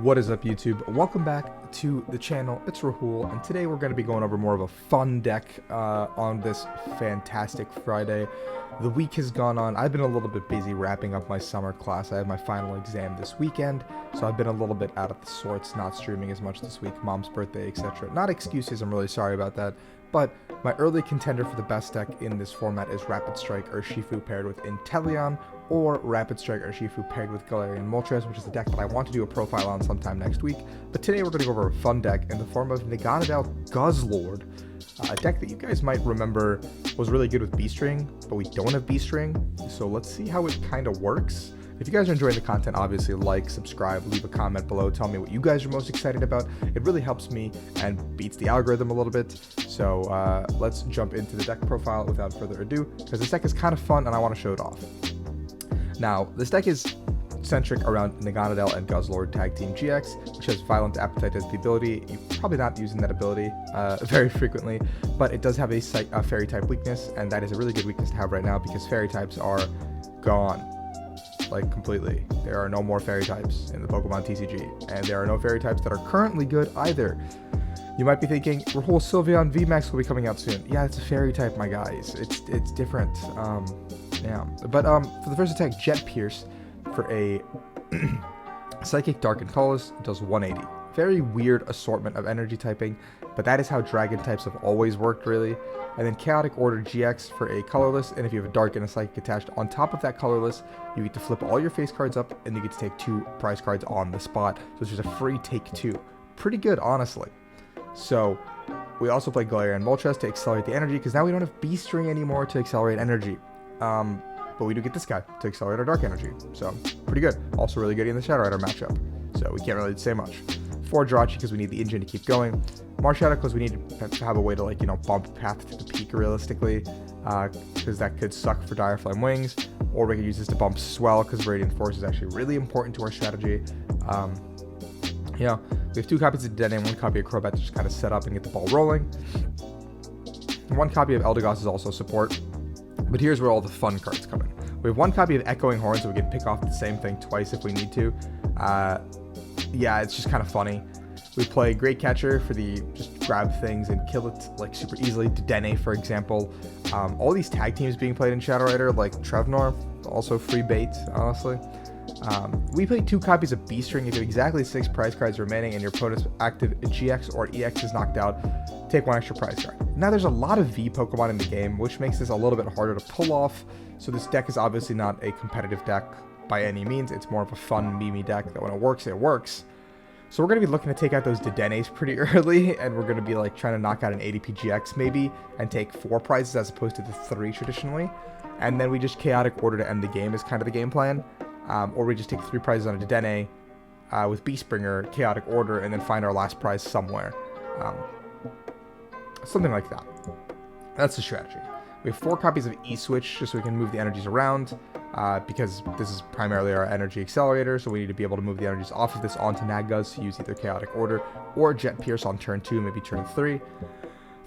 What is up, YouTube? Welcome back to the channel. It's Rahul, and today we're going to be going over more of a fun deck on this fantastic Friday. The week has gone on. I've been a little bit busy wrapping up my summer class. I have my final exam this weekend, so I've been a little bit out of the sorts, not streaming as much this week, mom's birthday, etc. Not excuses, I'm really sorry about that, but my early contender for the best deck in this format is Rapid Strike Urshifu paired with Inteleon, or Rapid Strike Urshifu paired with Galarian Moltres, which is the deck that I want to do a profile on sometime next week. But today we're going to go over a fun deck in the form of Naganadel Guzzlord, a deck that you guys might remember was really good with Beast Ring, but we don't have Beast Ring, so let's see how it kind of works. If you guys are enjoying the content, obviously like, subscribe, leave a comment below, tell me what you guys are most excited about. It really helps me and beats the algorithm a little bit. So let's jump into the deck profile without further ado, because this deck is kind of fun and I want to show it off. Now, this deck is centric around Naganadel and Guzzlord Tag Team GX, which has Violent Appetite as the ability. You're probably not using that ability very frequently, but it does have a Fairy type weakness, and that is a really good weakness to have right now because Fairy types are gone. Like, completely. There are no more Fairy types in the Pokemon TCG, and there are no Fairy types that are currently good either. You might be thinking, Rahul, Sylveon VMAX will be coming out soon. Yeah, it's a Fairy type, my guys. It's different. Yeah. But for the first attack, Jet Pierce for a Psychic, Dark, and Colorless does 180. Very weird assortment of energy typing, but that is how Dragon types have always worked, really. And then Chaotic Order GX for a Colorless, and if you have a Dark and a Psychic attached on top of that Colorless, you get to flip all your face cards up, and you get to take 2 prize cards on the spot. So it's just a free take 2. Pretty good, honestly. So we also play Galarian Moltres to accelerate the energy, because now we don't have Beast Ring anymore to accelerate energy. But we do get this guy to accelerate our dark energy, so pretty good. Also really good in the Shadow Rider matchup, so we can't really say much. 4 Jirachi because we need the engine to keep going. Marshadow because we need to have a way to, like, you know, bump path to the peak realistically, because that could suck for Dire Flame Wings, or we could use this to bump Swell because Viridian Forest is actually really important to our strategy. You know, we have 2 copies of Dedenne and 1 copy of Crobat to just kind of set up and get the ball rolling. And 1 copy of Eldegoss is also support. But here's where all the fun cards come in. We have 1 copy of Echoing Horn, so we can pick off the same thing twice if we need to. Yeah, it's just kind of funny. We play Great Catcher for the just grab things and kill it like super easily. Dedenne, for example. All these tag teams being played in Shadow Rider, like Trevnor, also free bait, honestly. We play 2 copies of Beast Ring. If you have exactly 6 prize cards remaining and your opponent's active GX or EX is knocked out, take 1 extra prize card. Now, there's a lot of V Pokemon in the game, which makes this a little bit harder to pull off. So this deck is obviously not a competitive deck by any means. It's more of a fun meme deck that when it works, it works. So we're going to be looking to take out those Dedennes pretty early, and we're going to be like trying to knock out an ADP GX maybe and take 4 prizes as opposed to the 3 traditionally. And then we just Chaotic Order to end the game is kind of the game plan. Or we just take 3 prizes on a Dedenne with Beast Bringer, Chaotic Order, and then find our last prize somewhere. Something like that. That's the strategy. We have 4 copies of E-Switch just so we can move the energies around, because this is primarily our energy accelerator, so we need to be able to move the energies off of this onto NagGuzz to use either Chaotic Order or Jet Pierce on turn 2, maybe turn 3.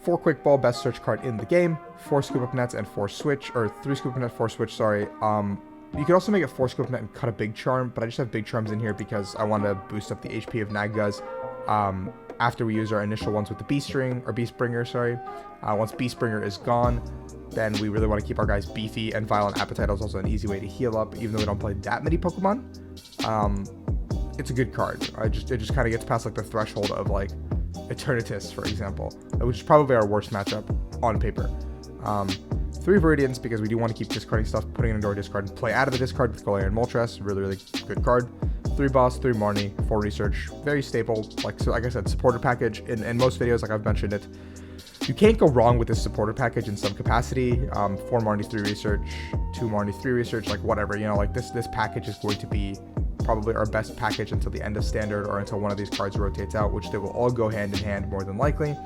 4 Quick Ball, best search card in the game, 4 Scoop Up Nets and 4 Switch, or 3 Scoop Up Net, 4 Switch, sorry. You could also make it 4 Scoop Up Net and cut a Big Charm, but I just have Big Charms in here because I want to boost up the HP of NagGuzz after we use our initial ones with the Beast Ring, or Beast Bringer, sorry. Once Beast Bringer is gone, then we really want to keep our guys beefy, and Violent Appetite is also an easy way to heal up, even though we don't play that many Pokemon. It's a good card. It just kind of gets past like the threshold of like Eternatus, for example, which is probably our worst matchup on paper. 3 Viridians because we do want to keep discarding stuff, putting it into our discard and play out of the discard with Galarian Moltres. Really, really good card. 3 Boss, 3 Marnie, 4 Research. Very stable. Like I said, supporter package. In most videos, like I've mentioned it, you can't go wrong with this supporter package in some capacity. 4 Marnie, 3 Research, 2 Marnie, 3 Research, like whatever. You know, like this package is going to be probably our best package until the end of Standard or until one of these cards rotates out, which they will all go hand in hand more than likely.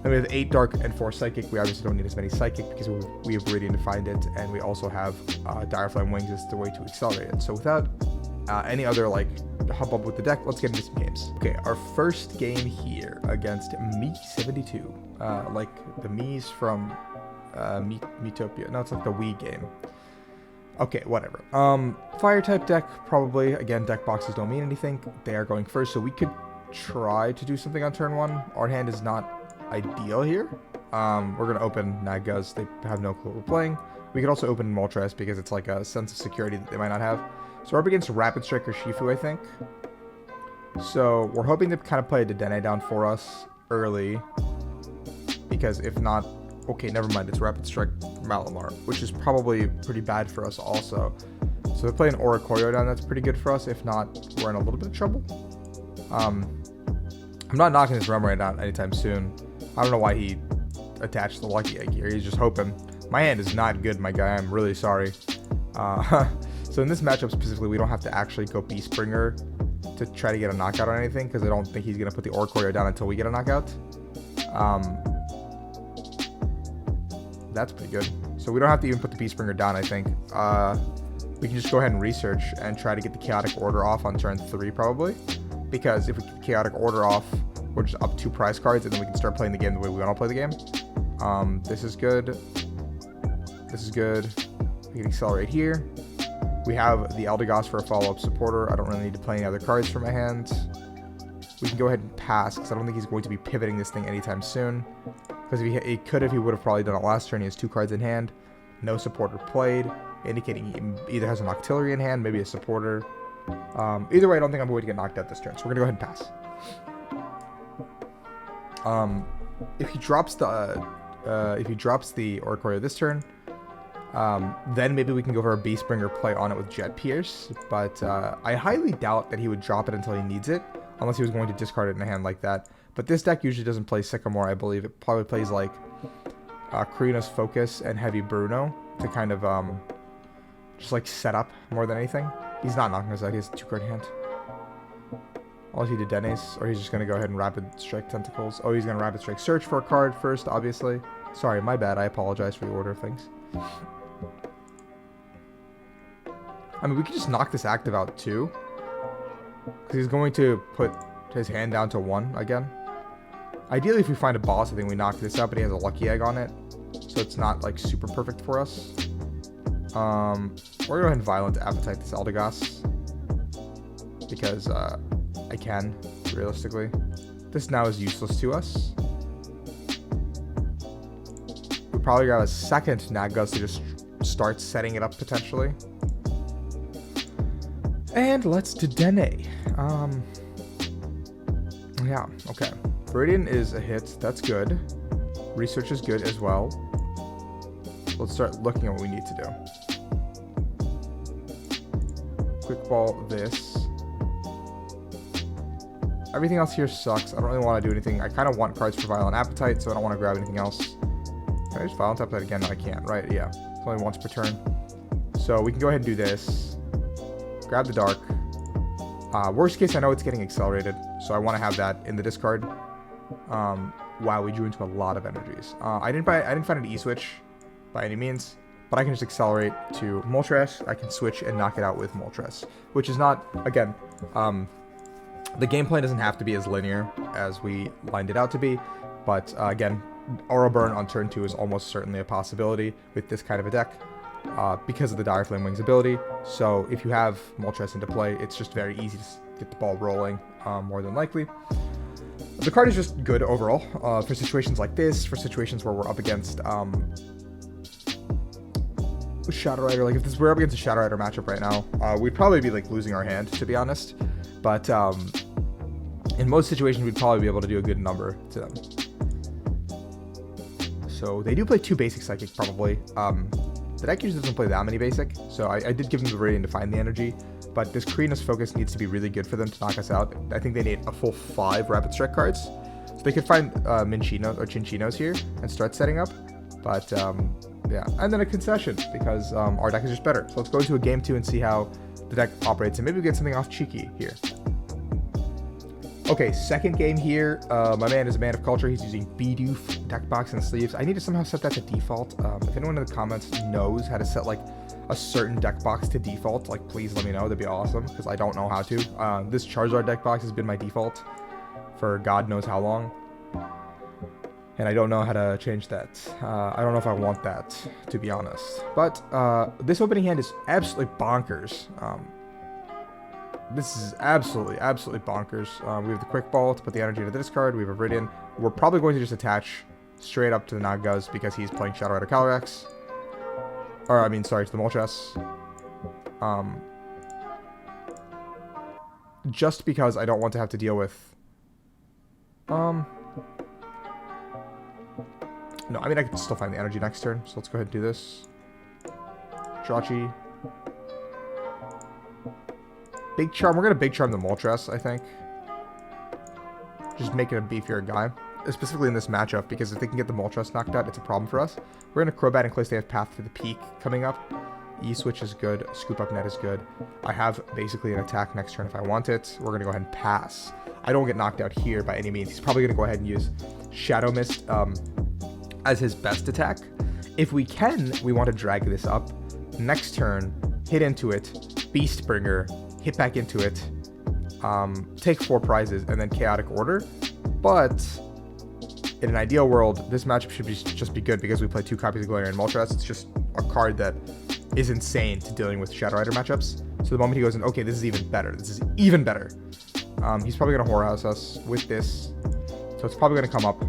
Then we have 8 Dark and 4 Psychic. We obviously don't need as many Psychic because we have Viridian to find it, and we also have Dire Flame Wings as the way to accelerate it. So without any other like hop up with the deck, let's get into some games. Okay, our first game here against Me72, like the Mii's from Miitopia. No, it's like the Wii game. Okay, whatever. Fire type deck, probably. Again, deck boxes don't mean anything. They are going first, so we could try to do something on turn 1. Our hand is not ideal here. We're going to open NagGuzz. They have no clue what we're playing. We could also open Moltres because it's like a sense of security that they might not have. So we're up against Rapid Strike or Shifu, I think. So we're hoping to kind of play a Dedenne down for us early. Because if not... Okay, never mind. It's Rapid Strike Malamar, which is probably pretty bad for us also. So they play an Oricorio down. That's pretty good for us. If not, we're in a little bit of trouble. I'm not knocking this realm right now anytime soon. I don't know why he attached the Lucky Egg here. He's just hoping. My hand is not good, my guy. I'm really sorry. So in this matchup specifically, we don't have to actually go Beast Bringer to try to get a knockout or anything, because I don't think he's going to put the Oricorio down until we get a knockout. That's pretty good. So we don't have to even put the Beast Bringer down, I think. We can just go ahead and research and try to get the Chaotic Order off on turn 3, probably. Because if we get the Chaotic Order off, we're just up 2 prize cards, and then we can start playing the game the way we want to play the game. This is good. This is good. We can accelerate here. We have the Eldegoss for a follow-up supporter. I don't really need to play any other cards for my hand. We can go ahead and pass, because I don't think he's going to be pivoting this thing anytime soon. Because if he could have, he would have probably done it last turn. He has 2 cards in hand. No supporter played, indicating he either has an Octillery in hand, maybe a supporter. Either way, I don't think I'm going to get knocked out this turn, so we're going to go ahead and pass. If he drops the Oricorio this turn, then maybe we can go for a Beast Bringer play on it with Jet Pierce. But I highly doubt that he would drop it until he needs it, unless he was going to discard it in a hand like that. But this deck usually doesn't play Sycamore, I believe. It probably plays like Krina's Focus and Heavy Bruno to kind of just like set up more than anything. He's not knocking us out. He has a 2-card hand. Unless he did Denne's, or he's just going to go ahead and Rapid Strike Tentacles. Oh, he's going to Rapid Strike Search for a card first, obviously. Sorry, my bad. I apologize for the order of things. I mean, we could just knock this active out too. Because he's going to put his hand down to 1 again. Ideally, if we find a boss, I think we knock this out, but he has a Lucky Egg on it. So it's not like super perfect for us. We're going to go ahead and Violent Appetite this Eldegoss. Because I can, realistically. This now is useless to us. We probably got a second NagGuzz to just start setting it up potentially. And let's Dedenne. Yeah, okay. Viridian is a hit. That's good. Research is good as well. Let's start looking at what we need to do. Quick Ball this. Everything else here sucks. I don't really want to do anything. I kind of want cards for Violent Appetite, so I don't want to grab anything else. Can I just Violent Appetite again? No, I can't, right? Yeah. It's only once per turn. So we can go ahead and do this. Grab the Dark. Worst case, I know it's getting accelerated, so I want to have that in the discard. Wow, we drew into a lot of energies. I didn't find an E-Switch by any means, but I can just accelerate to Moltres. I can switch and knock it out with Moltres, which is not, again, the gameplay doesn't have to be as linear as we lined it out to be, but again, Aura Burn on turn 2 is almost certainly a possibility with this kind of a deck. Because of the Dire Flame Wings ability. So if you have Moltres into play, it's just very easy to get the ball rolling, more than likely. The card is just good overall, for situations like this, for situations where we're up against Shadow Rider. Like if we're up against a Shadow Rider matchup right now, we'd probably be like losing our hand, to be honest. But in most situations, we'd probably be able to do a good number to them. So they do play 2 basic Psychic, probably. The deck usually doesn't play that many basic, so I did give them the Viridian to find the energy, but this Krina's Focus needs to be really good for them to knock us out. I think they need a full 5 Rapid Strike cards. So they could find Minchino or Chinchinos here and start setting up, but yeah. And then a concession, because our deck is just better. So let's go into a game 2 and see how the deck operates, and maybe we get something off cheeky here. Okay, second game here. My man is a man of culture. He's using Bidoof deck box and sleeves. I need to somehow set that to default. If anyone in the comments knows how to set like a certain deck box to default, like please let me know. That'd be awesome, because I don't know how to. This Charizard deck box has been my default for God knows how long. And I don't know how to change that. I don't know if I want that, to be honest. But this opening hand is absolutely bonkers. This is absolutely bonkers. We have the Quick Ball to put the energy into this card. We have a Viridian. We're probably going to just attach straight up to the NagGuzz because he's playing Shadow Rider Calyrex. Or, I mean, sorry, to the Moltres. Just because I don't want to have to deal with... No, I mean, I can still find the energy next turn, so let's go ahead and do this. Jirachi. Big Charm. We're going to Big Charm the Moltres, I think. Just make it a beefier guy. Specifically in this matchup, because if they can get the Moltres knocked out, it's a problem for us. We're going to Crobat in case they have Path to the Peak coming up. E-Switch is good. Scoop Up Net is good. I have basically an attack next turn if I want it. We're going to go ahead and pass. I don't get knocked out here by any means. He's probably going to go ahead and use Shadow Mist as his best attack. If we can, we want to drag this up. Next turn, hit into it, Beast Bringer, hit back into it, take 4 prizes, and then Chaotic Order. But in an ideal world, this matchup should just be good because we play 2 copies of Galarian Moltres. It's just a card that is insane to dealing with Shadow Rider matchups. So the moment he goes in, okay, this is even better. This is even better. He's probably going to Whorehouse us with this. So it's probably going to come up.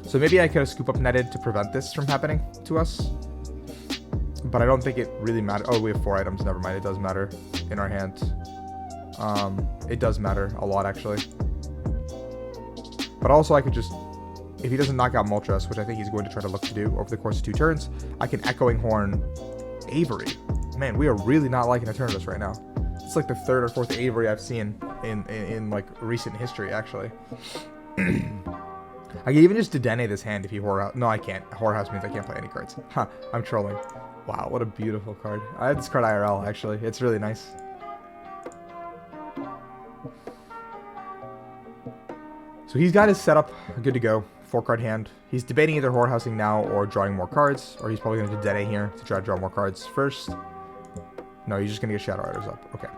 So maybe I could have Scoop Up Netted to prevent this from happening to us. But I don't think it really matters. Oh, we have 4 items. Never mind. It does matter in our hand. It does matter a lot, actually. But also I could just... If he doesn't knock out Moltres, which I think he's going to try to look to do over the course of 2 turns, I can Echoing Horn Avery. Man, we are really not liking a turn of this right now. It's like the 3rd or 4th Avery I've seen in like recent history, actually. I can even just Dedenne this hand if he Whorehouse. No, I can't. Whorehouse means I can't play any cards. Huh, I'm trolling. Wow, what a beautiful card. I have this card IRL, actually. It's really nice. So he's got his setup good to go. 4-card hand. He's debating either Whorehousing now or drawing more cards, or he's probably going to Dedenne here to try to draw more cards first. No, he's just going to get Shadow Riders up. Okay.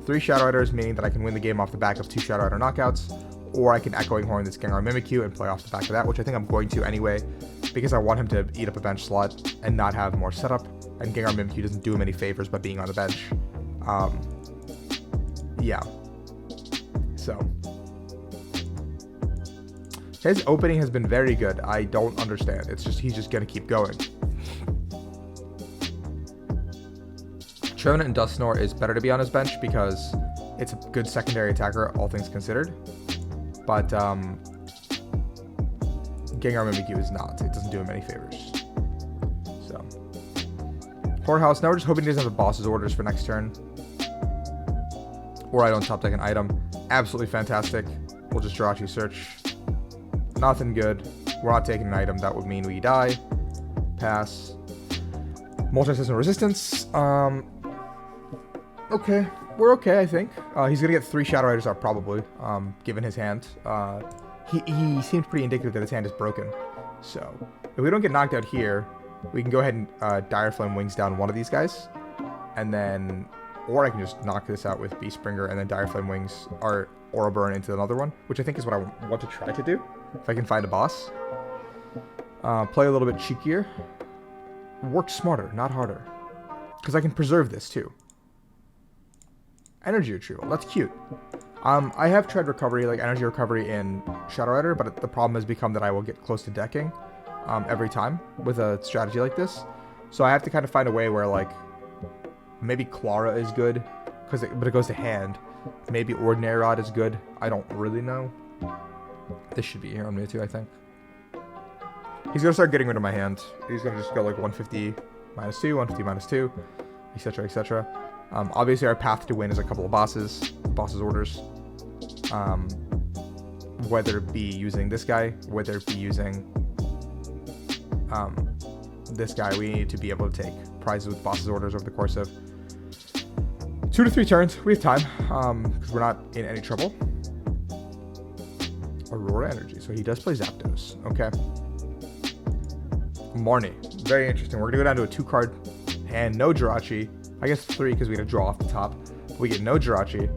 3 Shadow Riders, meaning that I can win the game off the back of 2 Shadow Rider knockouts, or I can Echoing Horn this Gengar Mimikyu and play off the back of that, which I think I'm going to anyway, because I want him to eat up a bench slot and not have more setup, and Gengar Mimikyu doesn't do him any favors by being on the bench. Yeah. So... his opening has been very good. I don't understand. It's just, he's just going to keep going. Trevenant and Dusknoir is better to be on his bench because it's a good secondary attacker, all things considered. But Gengar Mimikyu is not. It doesn't do him any favors. So, Whorehouse. Now we're just hoping he doesn't have the boss's orders for next turn. Or I don't top deck an item. Absolutely fantastic. We'll just Jirachi search. Nothing good. We're not taking an item. That would mean we die. Pass. Moltres has no resistance. Okay. We're okay, I think. He's going to get 3 Shadow Riders out, probably, given his hand. He seems pretty indicative that his hand is broken. So, if we don't get knocked out here, we can go ahead and Dire Flame Wings down one of these guys. And then... or I can just knock this out with Beast Bringer and then Dire Flame Wings or Aura Burn into another one, which I think is what I want to try to do, if I can find a boss. Play a little bit cheekier. Work smarter, not harder. Because I can preserve this, too. Energy Retrieval, that's cute. I have tried recovery, like energy recovery in Shadow Rider, but the problem has become that I will get close to decking every time with a strategy like this. So I have to kind of find a way where, like, maybe Clara is good, but it goes to hand. Maybe Ordinary Rod is good. I don't really know. This should be here on me too, I think. He's going to start getting rid of my hand. He's going to just go like 150 -2, 150 -2, etc, etc. Obviously our path to win is a couple of boss's orders. Whether it be using this guy, whether it be using this guy, we need to be able to take prizes with boss's orders over the course of 2 to 3 turns. We have time, because we're not in any trouble. Aurora Energy. So he does play Zapdos. Okay. Marnie. Very interesting. We're going to go down to a 2-card hand. No Jirachi. I guess 3 because we had to draw off the top. We get no Jirachi.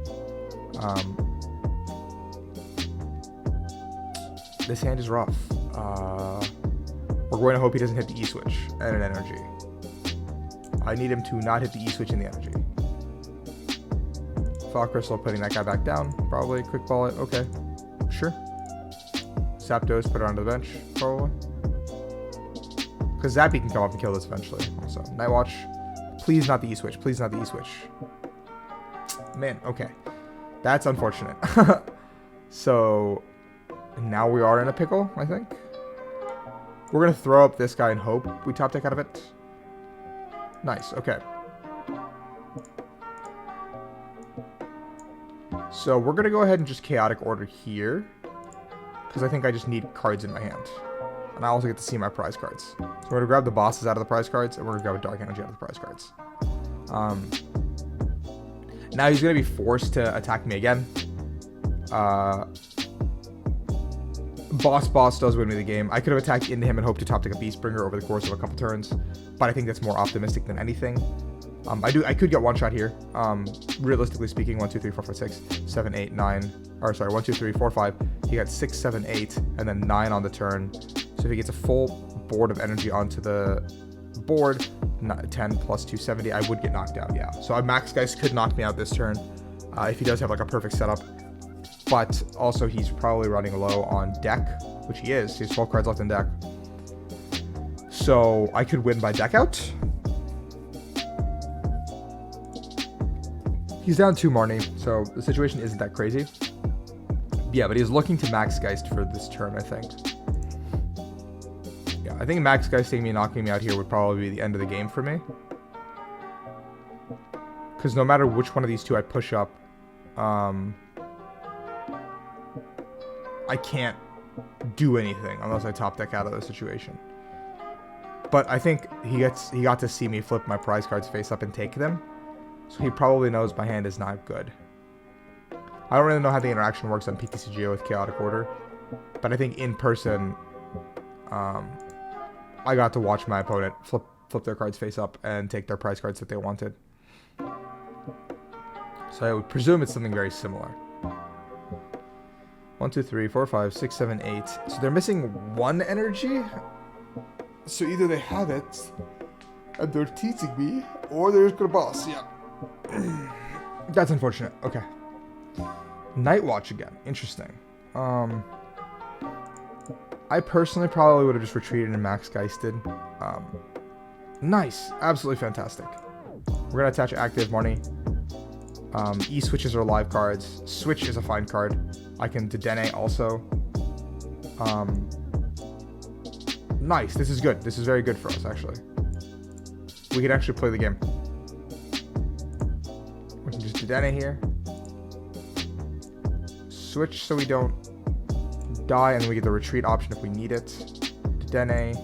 This hand is rough. We're going to hope he doesn't hit the E-switch and an energy. I need him to not hit the E-switch and the energy. Fall Crystal, putting that guy back down. Probably. Quick ball it. Okay. Sure. Zapdos, put it onto the bench. Probably. Because Zappy can come up and kill this eventually. Also, Night Watch. Please not the E-switch. Please not the E-switch. Man, okay. That's unfortunate. So, now we are in a pickle, I think. We're going to throw up this guy and hope we top deck out of it. Nice, okay. So, we're going to go ahead and just chaotic order here. Because I think I just need cards in my hand. And I also get to see my prize cards. So, we're going to grab the bosses out of the prize cards, and we're going to grab a Dark Energy out of the prize cards. Now he's going to be forced to attack me again. Boss does win me the game. I could have attacked into him and hoped to top deck a Beast Bringer over the course of a couple turns, but I think that's more optimistic than anything. I could get one shot here. Realistically speaking, 1, 2, 3, 4, 5, 6, 7, 8, 9. Or sorry, 1, 2, 3, 4, 5. He got 6, 7, 8, and then 9 on the turn. So if he gets a full board of energy onto the board, 10 plus 270, I would get knocked out. Yeah. So Max Geist could knock me out this turn if he does have like a perfect setup. But also he's probably running low on deck, which he is. He has 12 cards left in deck. So I could win by deck out. He's down 2 Marnie, so the situation isn't that crazy. Yeah, but he's looking to Max Geist for this turn, I think. Yeah, I think Max Geist taking me and knocking me out here would probably be the end of the game for me. Because no matter which one of these two I push up, I can't do anything unless I top deck out of the situation. But I think he got to see me flip my prize cards face up and take them. So he probably knows my hand is not good. I don't really know how the interaction works on PTCGO with Chaotic Order. But I think in person, I got to watch my opponent flip their cards face up and take their prize cards that they wanted. So I would presume it's something very similar. 1, 2, 3, 4, 5, 6, 7, 8. So they're missing 1 energy. So either they have it and they're teasing me, or they're just gonna boss. Yeah. That's unfortunate. Okay. Night Watch again. Interesting. I personally probably would have just retreated and Max Geisted. Nice. Absolutely fantastic. We're gonna attach active Marnie. E-switches are live cards. Switch is a fine card. I can Dedenne also. Nice. This is good. This is very good for us, actually. We can actually play the game. We can just Dedenne here. Switch so we don't die, and then we get the retreat option if we need it. Dedenne.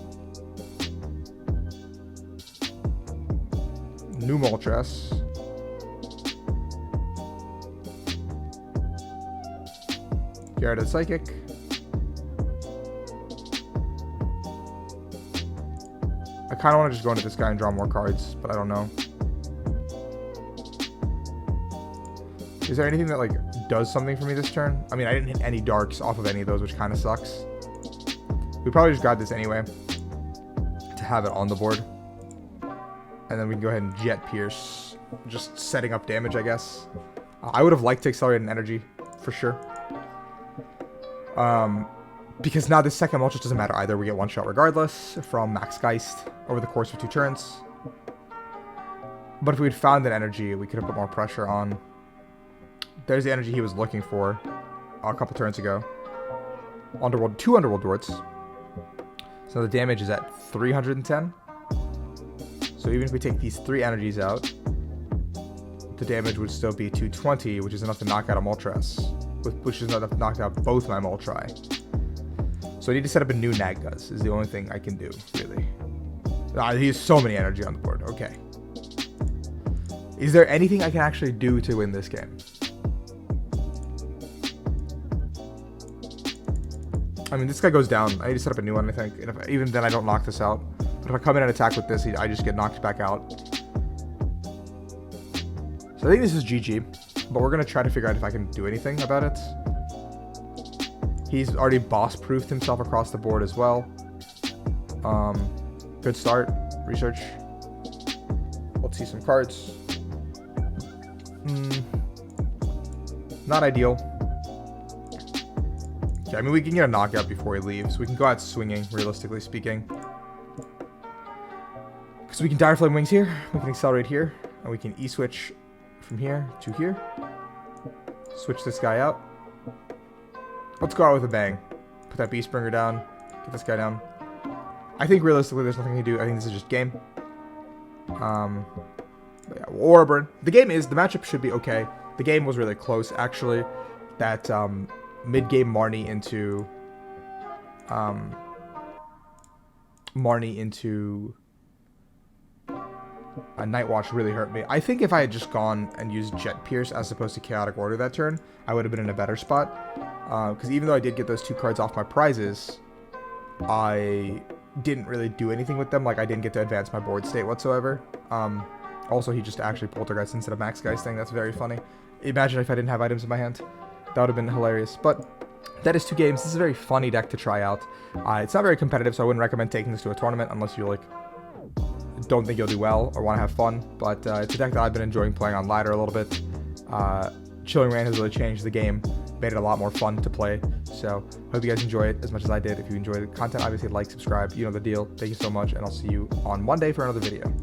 New Moltres. Gyarados Psychic. I kind of want to just go into this guy and draw more cards, but I don't know. Is there anything that like does something for me this turn? I mean, I didn't hit any darks off of any of those, which kind of sucks. We probably just got this anyway to have it on the board. And then we can go ahead and Jet Pierce, just setting up damage, I guess. I would have liked to accelerate an energy for sure. Because now this second Moltres doesn't matter either. We get one shot regardless from Max Geist over the course of 2 turns. But if we had found an energy, we could have put more pressure on. There's the energy he was looking for a couple turns ago. Underworld, 2 Underworld Dwarts. So the damage is at 310. So even if we take these 3 energies out, the damage would still be 220, which is enough to knock out a Moltres. Which is enough to knock out both my Moltres. So I need to set up a new NagGuzz, is the only thing I can do, really. He has so many energy on the board. Okay. Is there anything I can actually do to win this game? I mean, this guy goes down. I need to set up a new one, I think. And if, even then, I don't knock this out. But if I come in and attack with this, I just get knocked back out. So I think this is GG. But we're going to try to figure out if I can do anything about it. He's already boss-proofed himself across the board as well. Good start. Research. Let's see some cards. Not ideal. Okay, I mean, we can get a knockout before he leaves. We can go out swinging, realistically speaking. Because we can Dire Flame Wings here. We can accelerate here. And we can E-switch from here to here. Switch this guy out. Let's go out with a bang. Put that Beast Bringer down. Get this guy down. I think realistically there's nothing to do. I think this is just game. But yeah, Aura Burn. The matchup should be okay. The game was really close, actually. That mid-game Marnie into a Night Watch really hurt me. I think if I had just gone and used Jet Pierce as opposed to Chaotic Order that turn, I would have been in a better spot. Because even though I did get those 2 cards off my prizes, I didn't really do anything with them. Like, I didn't get to advance my board state whatsoever. Also, he just actually Poltergeist instead of Max Geist thing. That's very funny. Imagine if I didn't have items in my hand. That would have been hilarious. But that is 2 games. This is a very funny deck to try out. It's not very competitive, so I wouldn't recommend taking this to a tournament unless you, like, don't think you'll do well or want to have fun. But it's a deck that I've been enjoying playing on ladder a little bit. Chilling Rain has really changed the game. Made it a lot more fun to play. So, hope you guys enjoy it as much as I did. If you enjoy the content, obviously like, subscribe. You know the deal. Thank you so much, and I'll see you on Monday for another video.